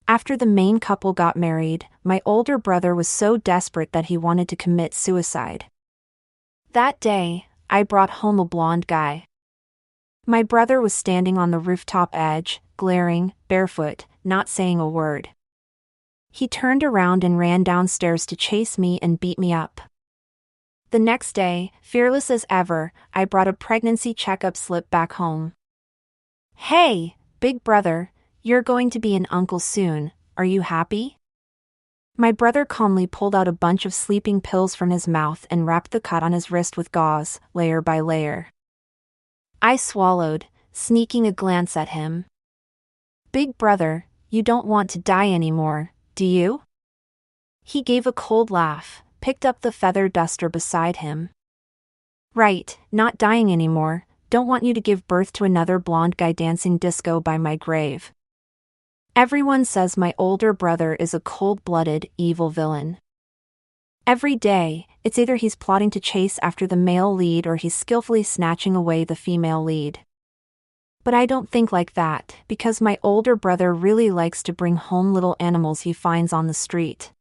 After the main couple got married, my older brother was so desperate that he wanted to commit suicide. That day, I brought home a blonde guy. My brother was standing on the rooftop edge, glaring, barefoot, not saying a word. He turned around and ran downstairs to chase me and beat me up. The next day, fearless as ever, I brought a pregnancy checkup slip back home. "Hey, big brother, you're going to be an uncle soon, are you happy?" My brother calmly pulled out a bunch of sleeping pills from his mouth and wrapped the cut on his wrist with gauze, layer by layer. I swallowed, sneaking a glance at him. "Big brother, you don't want to die anymore, do you?" He gave a cold laugh, picked up the feather duster beside him. "Right, not dying anymore, don't want you to give birth to another blonde guy dancing disco by my grave." Everyone says my older brother is a cold-blooded, evil villain. Every day, it's either he's plotting to chase after the male lead or he's skillfully snatching away the female lead. But I don't think like that, because my older brother really likes to bring home little animals he finds on the street.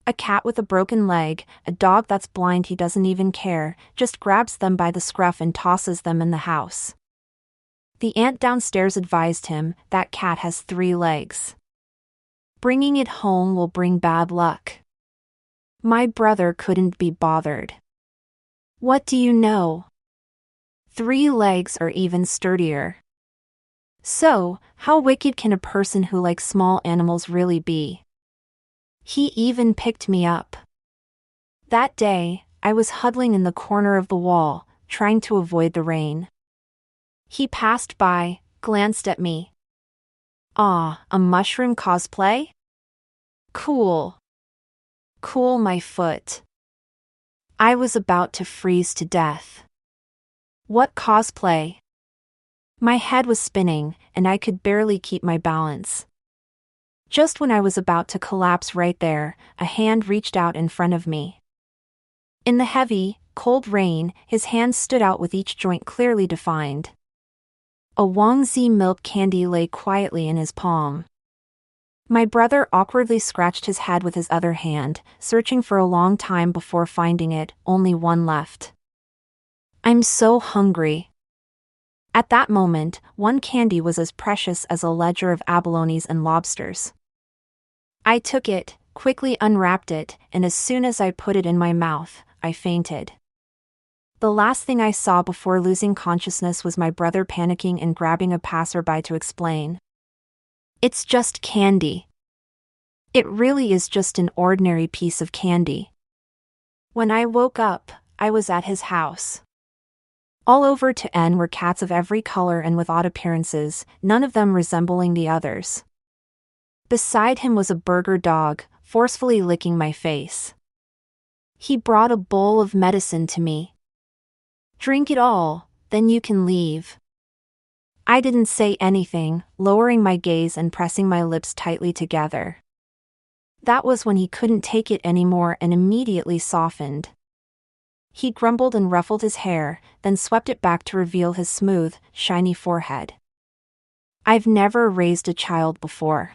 A cat with a broken leg, a dog that's blind he doesn't even care, just grabs them by the scruff and tosses them in the house. The aunt downstairs advised him, that cat has 3 legs. Bringing it home will bring bad luck. My brother couldn't be bothered. What do you know? 3 legs are even sturdier. So, how wicked can a person who likes small animals really be? He even picked me up. That day, I was huddling in the corner of the wall, trying to avoid the rain. He passed by, glanced at me. "Ah, a mushroom cosplay? Cool. Cool my foot." I was about to freeze to death. What cosplay? My head was spinning, and I could barely keep my balance. Just when I was about to collapse right there, a hand reached out in front of me. In the heavy, cold rain, his hand stood out with each joint clearly defined. A Wangzi milk candy lay quietly in his palm. My brother awkwardly scratched his head with his other hand, searching for a long time before finding it, only one left. "I'm so hungry." At that moment, one candy was as precious as a ledger of abalones and lobsters. I took it, quickly unwrapped it, and as soon as I put it in my mouth, I fainted. The last thing I saw before losing consciousness was my brother panicking and grabbing a passerby to explain. "It's just candy." It really is just an ordinary piece of candy. When I woke up, I was at his house. All over to N were cats of every color and with odd appearances, none of them resembling the others. Beside him was a burger dog, forcefully licking my face. He brought a bowl of medicine to me. "Drink it all, then you can leave." I didn't say anything, lowering my gaze and pressing my lips tightly together. That was when he couldn't take it anymore and immediately softened. He grumbled and ruffled his hair, then swept it back to reveal his smooth, shiny forehead. "I've never raised a child before."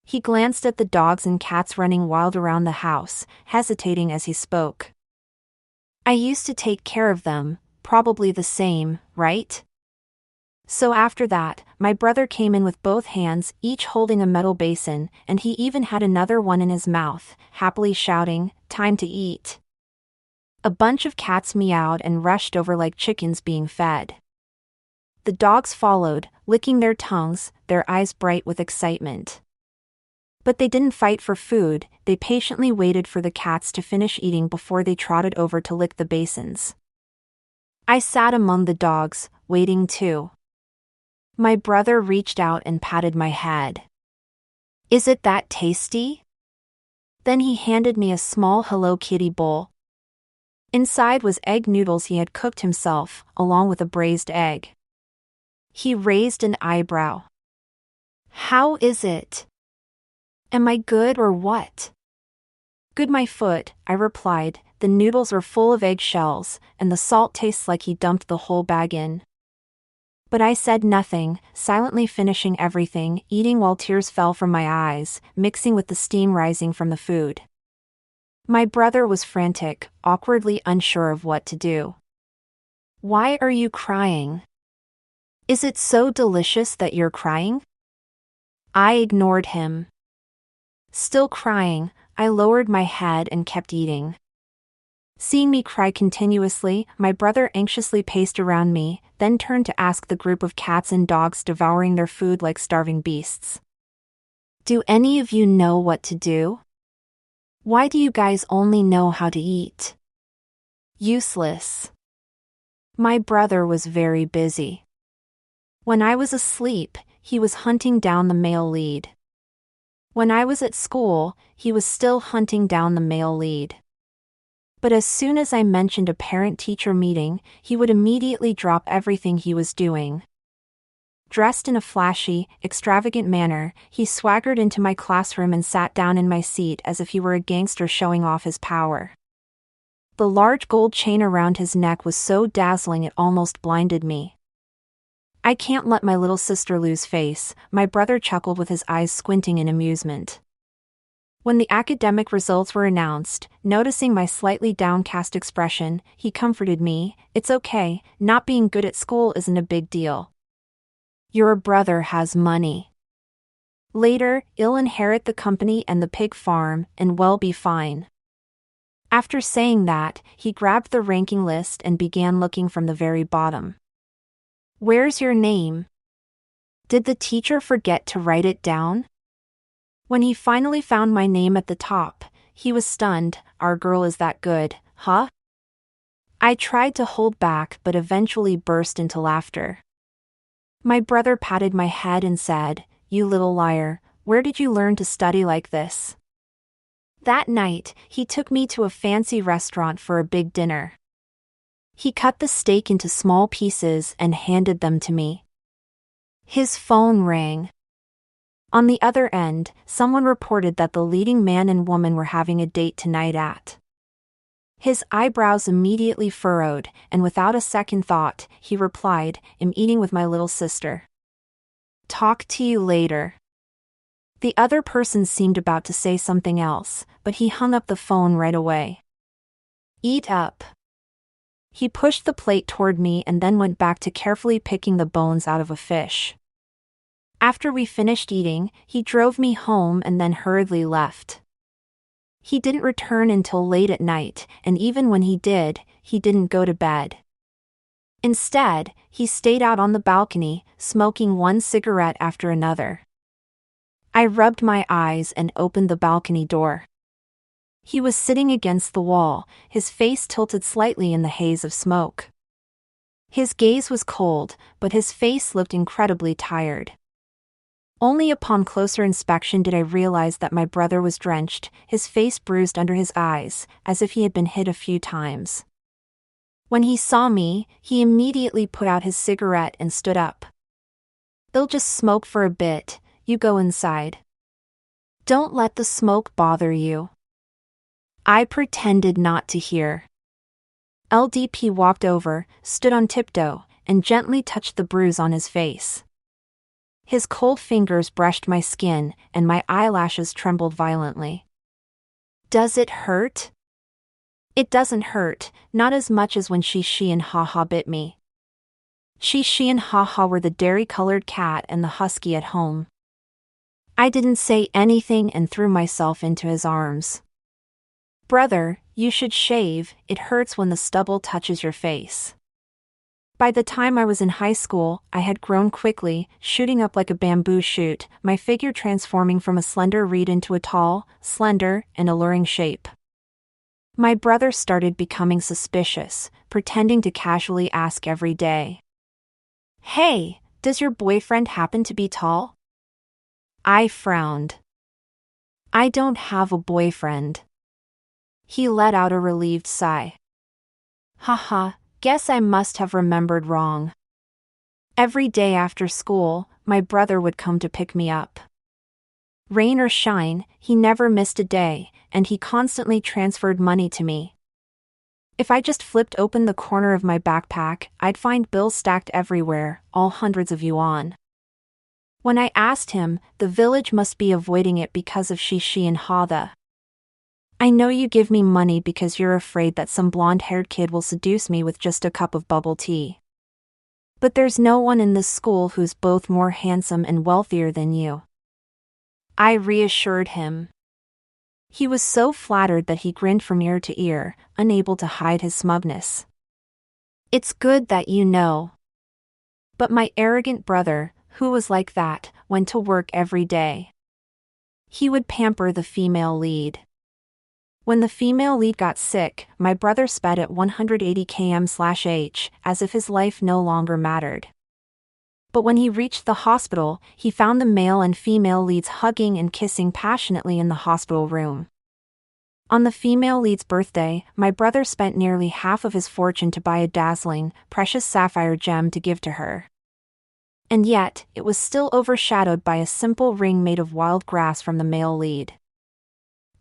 He glanced at the dogs and cats running wild around the house, hesitating as he spoke. "I used to take care of them, probably the same, right?" So after that, my brother came in with both hands, each holding a metal basin, and he even had another one in his mouth, happily shouting, "Time to eat." A bunch of cats meowed and rushed over like chickens being fed. The dogs followed, licking their tongues, their eyes bright with excitement. But they didn't fight for food, they patiently waited for the cats to finish eating before they trotted over to lick the basins. I sat among the dogs, waiting too. My brother reached out and patted my head. "Is it that tasty?" Then he handed me a small Hello Kitty bowl. Inside was egg noodles he had cooked himself, along with a braised egg. He raised an eyebrow. "How is it? Am I good or what?" "Good my foot," I replied, "the noodles are full of egg shells, and the salt tastes like he dumped the whole bag in." But I said nothing, silently finishing everything, eating while tears fell from my eyes, mixing with the steam rising from the food. My brother was frantic, awkwardly unsure of what to do. "Why are you crying? Is it so delicious that you're crying?" I ignored him. Still crying, I lowered my head and kept eating. Seeing me cry continuously, my brother anxiously paced around me, then turned to ask the group of cats and dogs devouring their food like starving beasts. "Do any of you know what to do? Why do you guys only know how to eat? Useless." My brother was very busy. When I was asleep, he was hunting down the male lead. When I was at school, he was still hunting down the male lead. But as soon as I mentioned a parent-teacher meeting, he would immediately drop everything he was doing. Dressed in a flashy, extravagant manner, he swaggered into my classroom and sat down in my seat as if he were a gangster showing off his power. The large gold chain around his neck was so dazzling it almost blinded me. "I can't let my little sister lose face," my brother chuckled with his eyes squinting in amusement. When the academic results were announced, noticing my slightly downcast expression, he comforted me, "It's okay, not being good at school isn't a big deal. Your brother has money. Later, he'll inherit the company and the pig farm, and we'll be fine." After saying that, he grabbed the ranking list and began looking from the very bottom. "Where's your name? Did the teacher forget to write it down?" When he finally found my name at the top, he was stunned. "Our girl is that good, huh?" I tried to hold back but eventually burst into laughter. My brother patted my head and said, "You little liar, where did you learn to study like this?" That night, he took me to a fancy restaurant for a big dinner. He cut the steak into small pieces and handed them to me. His phone rang. On the other end, someone reported that the leading man and woman were having a date tonight at. His eyebrows immediately furrowed, and without a second thought, he replied, "I'm eating with my little sister. Talk to you later." The other person seemed about to say something else, but he hung up the phone right away. "Eat up." He pushed the plate toward me and then went back to carefully picking the bones out of a fish. After we finished eating, he drove me home and then hurriedly left. He didn't return until late at night, and even when he did, he didn't go to bed. Instead, he stayed out on the balcony, smoking one cigarette after another. I rubbed my eyes and opened the balcony door. He was sitting against the wall, his face tilted slightly in the haze of smoke. His gaze was cold, but his face looked incredibly tired. Only upon closer inspection did I realize that my brother was drenched, his face bruised under his eyes, as if he had been hit a few times. When he saw me, he immediately put out his cigarette and stood up. "They'll just smoke for a bit, you go inside. Don't let the smoke bother you." I pretended not to hear. LDP walked over, stood on tiptoe, and gently touched the bruise on his face. His cold fingers brushed my skin, and my eyelashes trembled violently. "Does it hurt?" "It doesn't hurt, not as much as when she and Haha bit me." She and Haha were the dairy-colored cat and the husky at home. I didn't say anything and threw myself into his arms. "Brother, you should shave, it hurts when the stubble touches your face." By the time I was in high school, I had grown quickly, shooting up like a bamboo shoot, my figure transforming from a slender reed into a tall, slender, and alluring shape. My brother started becoming suspicious, pretending to casually ask every day, "Hey, does your boyfriend happen to be tall?" I frowned. "I don't have a boyfriend." He let out a relieved sigh. "Haha, guess I must have remembered wrong." Every day after school, my brother would come to pick me up. Rain or shine, he never missed a day, and he constantly transferred money to me. If I just flipped open the corner of my backpack, I'd find bills stacked everywhere, all hundreds of yuan. When I asked him, the village must be avoiding it because of she and Hada. I know you give me money because you're afraid that some blonde-haired kid will seduce me with just a cup of bubble tea. But there's no one in this school who's both more handsome and wealthier than you. I reassured him. He was so flattered that he grinned from ear to ear, unable to hide his smugness. It's good that you know. But my arrogant brother, who was like that, went to work every day. He would pamper the female lead. When the female lead got sick, my brother sped at 180 km/h, as if his life no longer mattered. But when he reached the hospital, he found the male and female leads hugging and kissing passionately in the hospital room. On the female lead's birthday, my brother spent nearly half of his fortune to buy a dazzling, precious sapphire gem to give to her. And yet, it was still overshadowed by a simple ring made of wild grass from the male lead.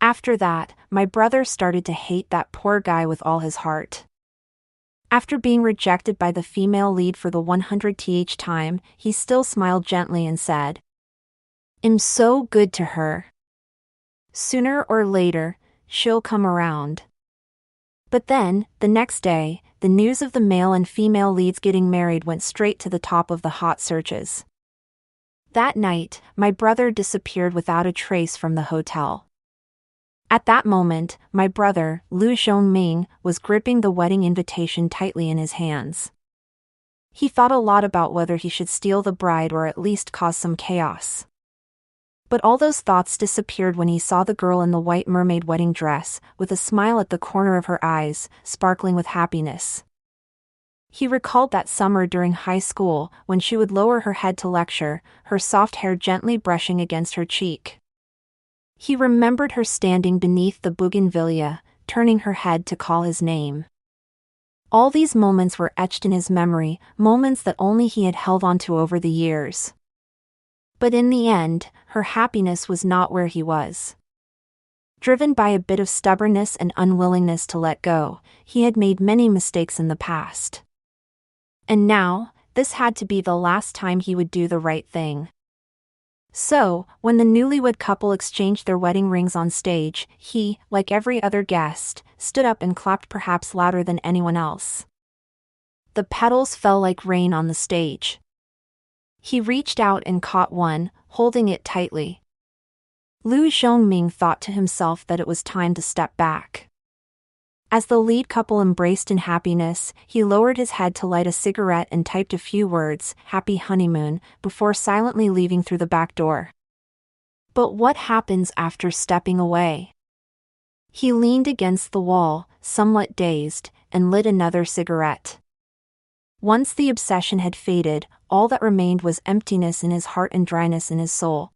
After that, my brother started to hate that poor guy with all his heart. After being rejected by the female lead for the 100th time, he still smiled gently and said, "I'm so good to her. Sooner or later, she'll come around." But then, the next day, the news of the male and female leads getting married went straight to the top of the hot searches. That night, my brother disappeared without a trace from the hotel. At that moment, my brother, Liu Zhongming, was gripping the wedding invitation tightly in his hands. He thought a lot about whether he should steal the bride or at least cause some chaos. But all those thoughts disappeared when he saw the girl in the white mermaid wedding dress, with a smile at the corner of her eyes, sparkling with happiness. He recalled that summer during high school, when she would lower her head to lecture, her soft hair gently brushing against her cheek. He remembered her standing beneath the bougainvillea, turning her head to call his name. All these moments were etched in his memory, moments that only he had held on to over the years. But in the end, her happiness was not where he was. Driven by a bit of stubbornness and unwillingness to let go, he had made many mistakes in the past. And now, this had to be the last time he would do the right thing. So, when the newlywed couple exchanged their wedding rings on stage, he, like every other guest, stood up and clapped perhaps louder than anyone else. The petals fell like rain on the stage. He reached out and caught one, holding it tightly. Liu Zhongming thought to himself that it was time to step back. As the lead couple embraced in happiness, he lowered his head to light a cigarette and typed a few words, "Happy honeymoon," before silently leaving through the back door. But what happens after stepping away? He leaned against the wall, somewhat dazed, and lit another cigarette. Once the obsession had faded, all that remained was emptiness in his heart and dryness in his soul.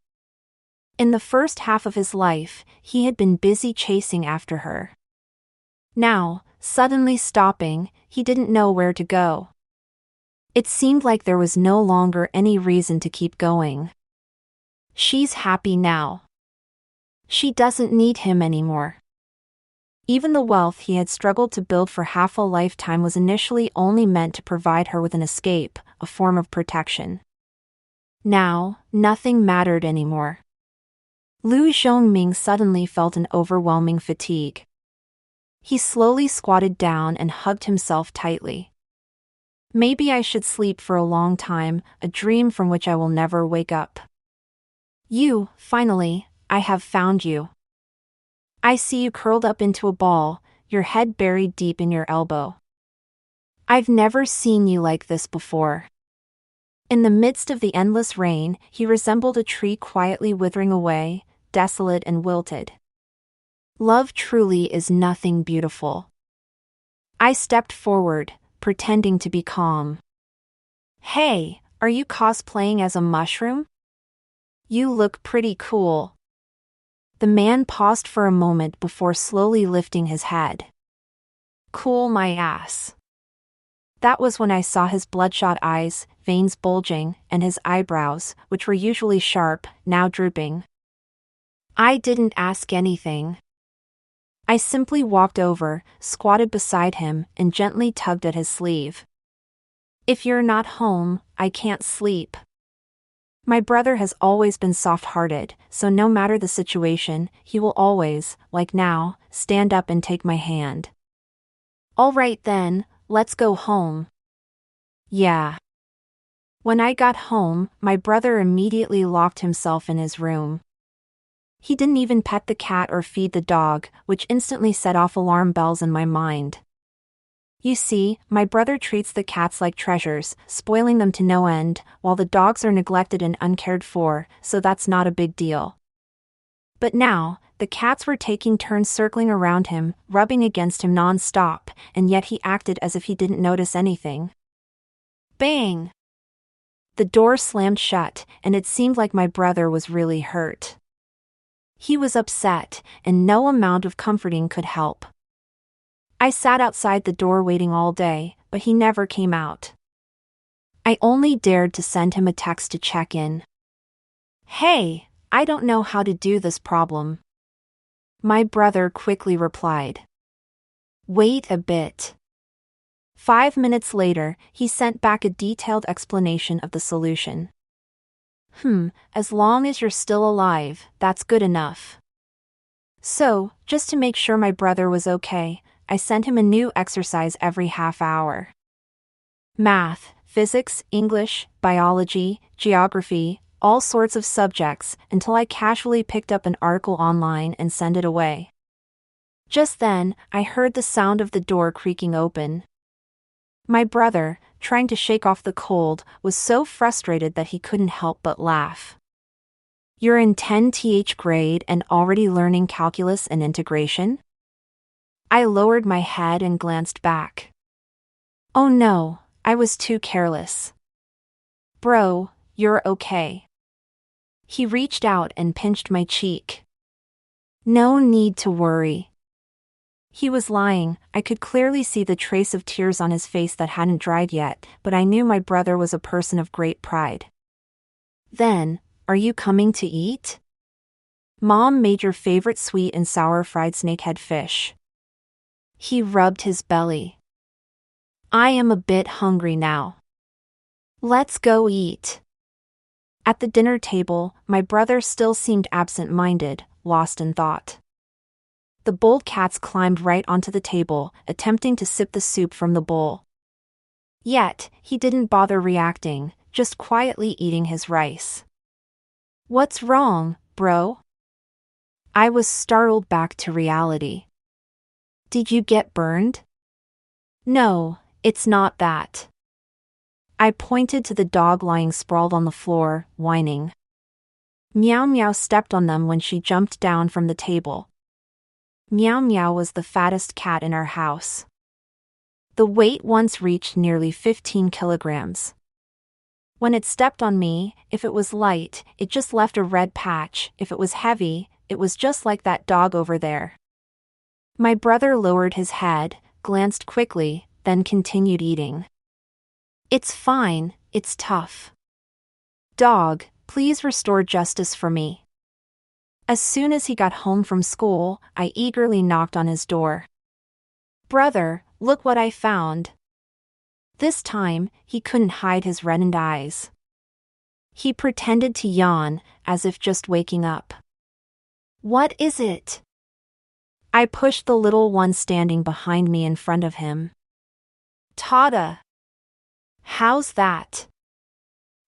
In the first half of his life, he had been busy chasing after her. Now, suddenly stopping, he didn't know where to go. It seemed like there was no longer any reason to keep going. She's happy now. She doesn't need him anymore. Even the wealth he had struggled to build for half a lifetime was initially only meant to provide her with an escape, a form of protection. Now, nothing mattered anymore. Liu Zhongming suddenly felt an overwhelming fatigue. He slowly squatted down and hugged himself tightly. Maybe I should sleep for a long time, a dream from which I will never wake up. You, finally, I have found you. I see you curled up into a ball, your head buried deep in your elbow. I've never seen you like this before. In the midst of the endless rain, he resembled a tree quietly withering away, desolate and wilted. Love truly is nothing beautiful. I stepped forward, pretending to be calm. Hey, are you cosplaying as a mushroom? You look pretty cool. The man paused for a moment before slowly lifting his head. Cool my ass. That was when I saw his bloodshot eyes, veins bulging, and his eyebrows, which were usually sharp, now drooping. I didn't ask anything. I simply walked over, squatted beside him, and gently tugged at his sleeve. If you're not home, I can't sleep. My brother has always been soft-hearted, so no matter the situation, he will always, like now, stand up and take my hand. All right then, let's go home. Yeah. When I got home, my brother immediately locked himself in his room. He didn't even pet the cat or feed the dog, which instantly set off alarm bells in my mind. You see, my brother treats the cats like treasures, spoiling them to no end, while the dogs are neglected and uncared for, so that's not a big deal. But now, the cats were taking turns circling around him, rubbing against him non-stop, and yet he acted as if he didn't notice anything. Bang! The door slammed shut, and it seemed like my brother was really hurt. He was upset, and no amount of comforting could help. I sat outside the door waiting all day, but he never came out. I only dared to send him a text to check in. Hey, I don't know how to do this problem. My brother quickly replied. Wait a bit. 5 minutes later, he sent back a detailed explanation of the solution. As long as you're still alive, that's good enough. So, just to make sure my brother was okay, I sent him a new exercise every half hour. Math, physics, English, biology, geography, all sorts of subjects, until I casually picked up an article online and sent it away. Just then, I heard the sound of the door creaking open. My brother, trying to shake off the cold, was so frustrated that he couldn't help but laugh. You're in 10th grade and already learning calculus and integration? I lowered my head and glanced back. Oh no, I was too careless. Bro, you're okay. He reached out and pinched my cheek. No need to worry. He was lying. I could clearly see the trace of tears on his face that hadn't dried yet, but I knew my brother was a person of great pride. Then, are you coming to eat? Mom made your favorite sweet and sour fried snakehead fish. He rubbed his belly. I am a bit hungry now. Let's go eat. At the dinner table, my brother still seemed absent-minded, lost in thought. The bold cats climbed right onto the table, attempting to sip the soup from the bowl. Yet, he didn't bother reacting, just quietly eating his rice. What's wrong, bro? I was startled back to reality. Did you get burned? No, it's not that. I pointed to the dog lying sprawled on the floor, whining. Meow Meow stepped on them when she jumped down from the table. Meow Meow was the fattest cat in our house. The weight once reached nearly 15 kilograms. When it stepped on me, if it was light, it just left a red patch. If it was heavy, it was just like that dog over there. My brother lowered his head, glanced quickly, then continued eating. It's fine, it's tough. Dog, please restore justice for me. As soon as he got home from school, I eagerly knocked on his door. Brother, look what I found. This time, he couldn't hide his reddened eyes. He pretended to yawn, as if just waking up. What is it? I pushed the little one standing behind me in front of him. Tada! How's that?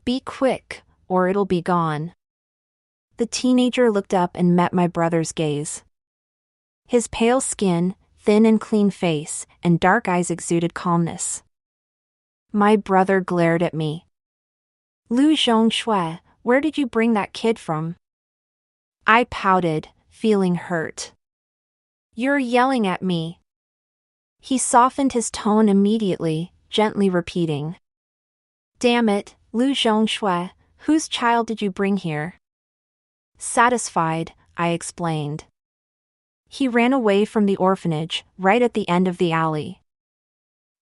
Be quick, or it'll be gone. The teenager looked up and met my brother's gaze. His pale skin, thin and clean face, and dark eyes exuded calmness. My brother glared at me. Lu Zhongshui, where did you bring that kid from? I pouted, feeling hurt. You're yelling at me. He softened his tone immediately, gently repeating. Damn it, Lu Zhongshui, whose child did you bring here? Satisfied, I explained. He ran away from the orphanage, right at the end of the alley.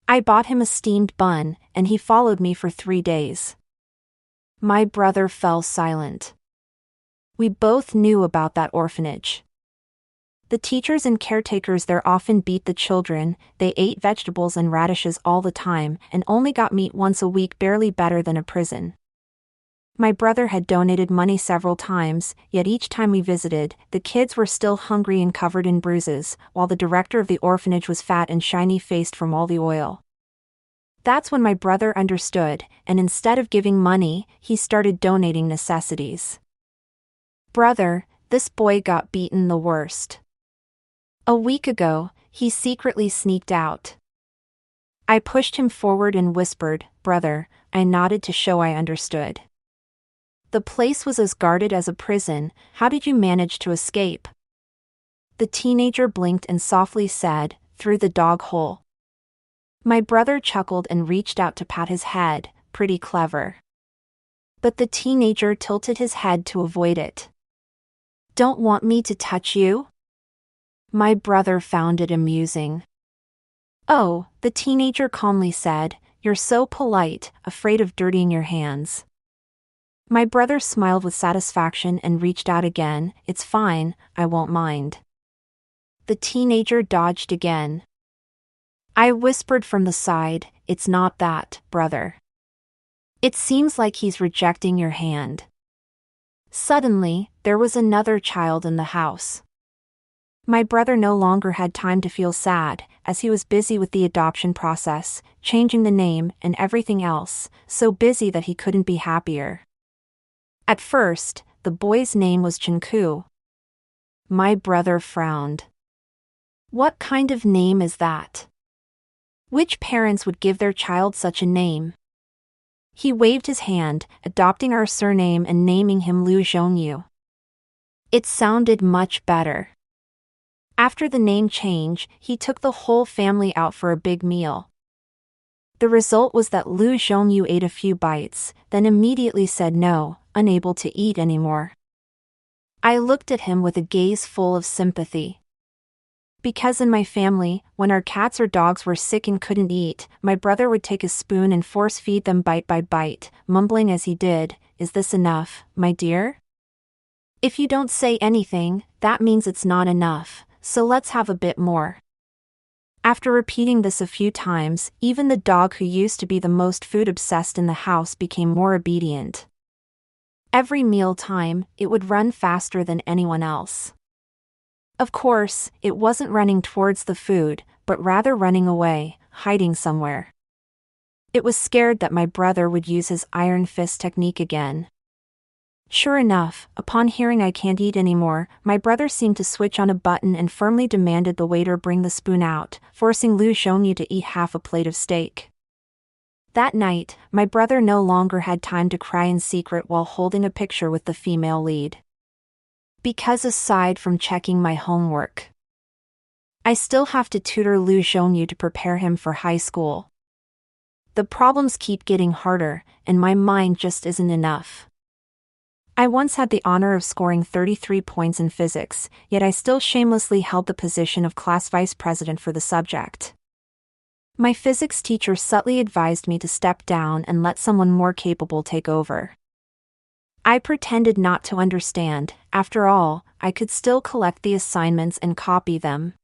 I bought him a steamed bun, and he followed me for 3 days. My brother fell silent. We both knew about that orphanage. The teachers and caretakers there often beat the children. They ate vegetables and radishes all the time and only got meat once a week, barely better than a prison. My brother had donated money several times, yet each time we visited, the kids were still hungry and covered in bruises, while the director of the orphanage was fat and shiny-faced from all the oil. That's when my brother understood, and instead of giving money, he started donating necessities. Brother, this boy got beaten the worst. A week ago, he secretly sneaked out. I pushed him forward and whispered, "Brother." I nodded to show I understood. The place was as guarded as a prison. How did you manage to escape? The teenager blinked and softly said, "Through the dog hole." My brother chuckled and reached out to pat his head. Pretty clever. But the teenager tilted his head to avoid it. "Don't want me to touch you?" My brother found it amusing. "Oh," the teenager calmly said, "you're so polite, afraid of dirtying your hands." My brother smiled with satisfaction and reached out again. "It's fine, I won't mind." The teenager dodged again. I whispered from the side, "It's not that, brother. It seems like he's rejecting your hand." Suddenly, there was another child in the house. My brother no longer had time to feel sad, as he was busy with the adoption process, changing the name and everything else, so busy that he couldn't be happier. At first, the boy's name was Chinku. My brother frowned. What kind of name is that? Which parents would give their child such a name? He waved his hand, adopting our surname and naming him Liu Zhongyu. It sounded much better. After the name change, he took the whole family out for a big meal. The result was that Liu Zhongyu ate a few bites, then immediately said no, unable to eat anymore. I looked at him with a gaze full of sympathy. Because in my family, when our cats or dogs were sick and couldn't eat, my brother would take a spoon and force feed them bite by bite, mumbling as he did, "Is this enough, my dear? If you don't say anything, that means it's not enough, so let's have a bit more." After repeating this a few times, even the dog who used to be the most food-obsessed in the house became more obedient. Every meal time, it would run faster than anyone else. Of course, it wasn't running towards the food, but rather running away, hiding somewhere. It was scared that my brother would use his iron fist technique again. Sure enough, upon hearing I can't eat anymore, my brother seemed to switch on a button and firmly demanded the waiter bring the spoon out, forcing Liu Zhongyu to eat half a plate of steak. That night, my brother no longer had time to cry in secret while holding a picture with the female lead. Because aside from checking my homework, I still have to tutor Liu Zhongyu to prepare him for high school. The problems keep getting harder, and my mind just isn't enough. I once had the honor of scoring 33 points in physics, yet I still shamelessly held the position of class vice president for the subject. My physics teacher subtly advised me to step down and let someone more capable take over. I pretended not to understand. After all, I could still collect the assignments and copy them.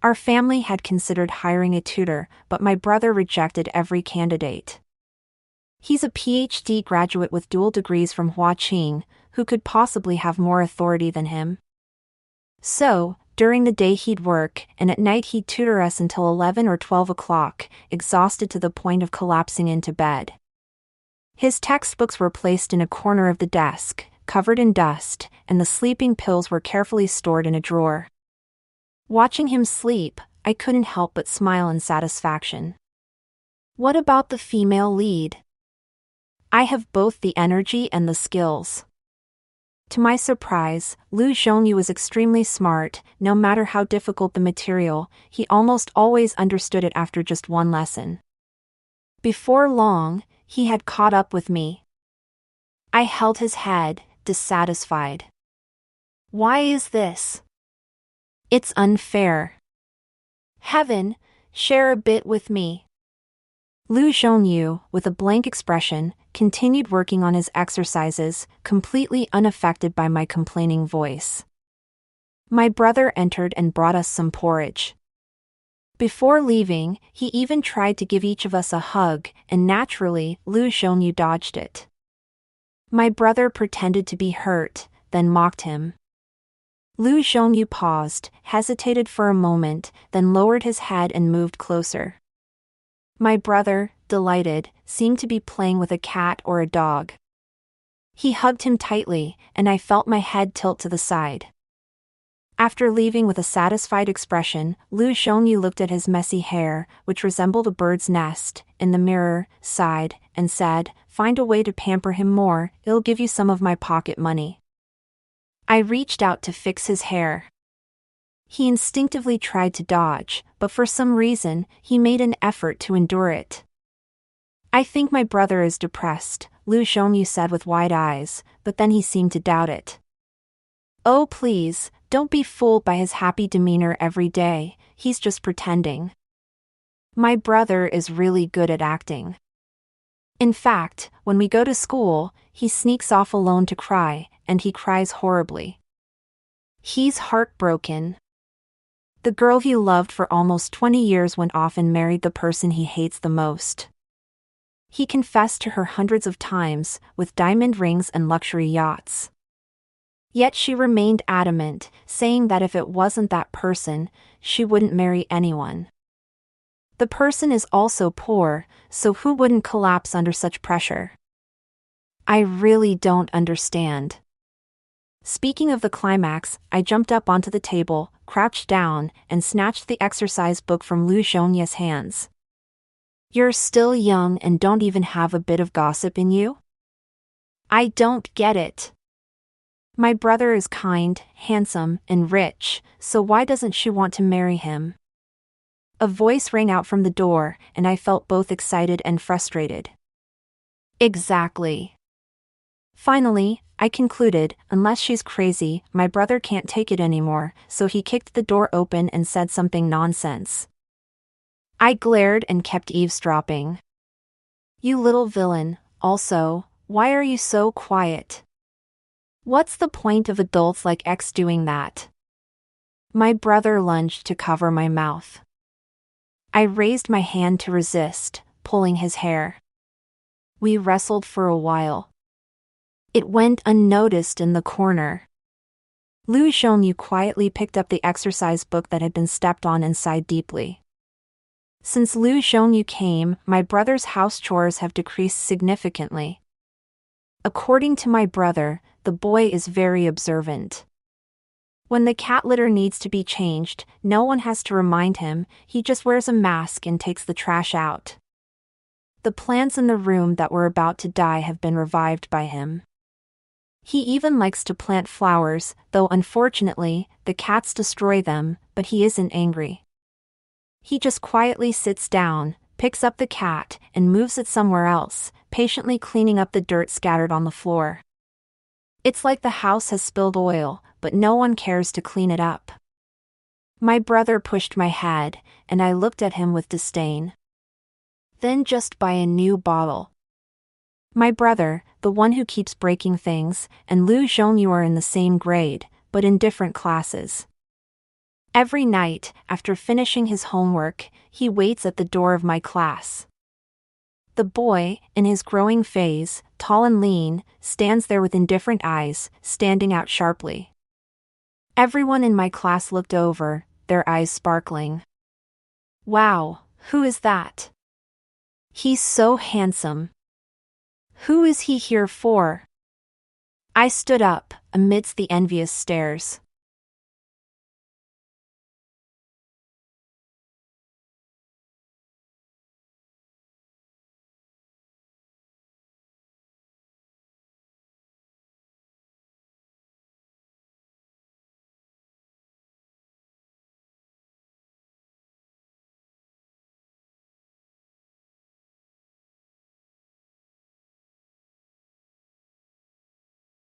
Our family had considered hiring a tutor, but my brother rejected every candidate. He's a PhD graduate with dual degrees from Huaqing, who could possibly have more authority than him. So, during the day he'd work, and at night he'd tutor us until 11 or 12 o'clock, exhausted to the point of collapsing into bed. His textbooks were placed in a corner of the desk, covered in dust, and the sleeping pills were carefully stored in a drawer. Watching him sleep, I couldn't help but smile in satisfaction. What about the female lead? I have both the energy and the skills. To my surprise, Liu Zhongyu was extremely smart. No matter how difficult the material, he almost always understood it after just one lesson. Before long, he had caught up with me. I held his head, dissatisfied. Why is this? It's unfair. Heaven, share a bit with me. Liu Zhongyu, with a blank expression, continued working on his exercises, completely unaffected by my complaining voice. My brother entered and brought us some porridge. Before leaving, he even tried to give each of us a hug, and naturally, Lu Xiongyu dodged it. My brother pretended to be hurt, then mocked him. Lu Xiongyu paused, hesitated for a moment, then lowered his head and moved closer. My brother, delighted, seemed to be playing with a cat or a dog. He hugged him tightly, and I felt my head tilt to the side. After leaving with a satisfied expression, Lu Xiongyu looked at his messy hair, which resembled a bird's nest, in the mirror, sighed, and said, "Find a way to pamper him more, it'll give you some of my pocket money." I reached out to fix his hair. He instinctively tried to dodge, but for some reason, he made an effort to endure it. "I think my brother is depressed," Lu Xiongyu said with wide eyes, but then he seemed to doubt it. "Oh please, don't be fooled by his happy demeanor every day, he's just pretending. My brother is really good at acting. In fact, when we go to school, he sneaks off alone to cry, and he cries horribly. He's heartbroken. The girl he loved for almost 20 years went off and married the person he hates the most. He confessed to her hundreds of times, with diamond rings and luxury yachts. Yet she remained adamant, saying that if it wasn't that person, she wouldn't marry anyone. The person is also poor, so who wouldn't collapse under such pressure? I really don't understand." Speaking of the climax, I jumped up onto the table, crouched down, and snatched the exercise book from Lu Xiongye's hands. "You're still young and don't even have a bit of gossip in you? I don't get it. My brother is kind, handsome, and rich, so why doesn't she want to marry him?" A voice rang out from the door, and I felt both excited and frustrated. Exactly. Finally, I concluded, unless she's crazy, my brother can't take it anymore, so he kicked the door open and said something nonsense. I glared and kept eavesdropping. "You little villain, also, why are you so quiet? What's the point of adults like X doing that?" My brother lunged to cover my mouth. I raised my hand to resist, pulling his hair. We wrestled for a while. It went unnoticed in the corner. Lu Xiongyu quietly picked up the exercise book that had been stepped on and sighed deeply. Since Lu Xiongyu came, my brother's house chores have decreased significantly. According to my brother, the boy is very observant. When the cat litter needs to be changed, no one has to remind him, he just wears a mask and takes the trash out. The plants in the room that were about to die have been revived by him. He even likes to plant flowers, though unfortunately, the cats destroy them, but he isn't angry. He just quietly sits down, picks up the cat, and moves it somewhere else, patiently cleaning up the dirt scattered on the floor. It's like the house has spilled oil, but no one cares to clean it up. My brother pushed my head, and I looked at him with disdain. Then just buy a new bottle. My brother, the one who keeps breaking things, and Lu Xiongyu are in the same grade, but in different classes. Every night, after finishing his homework, he waits at the door of my class. The boy, in his growing phase, tall and lean, stands there with indifferent eyes, standing out sharply. Everyone in my class looked over, their eyes sparkling. Wow, who is that? He's so handsome. Who is he here for? I stood up, amidst the envious stares.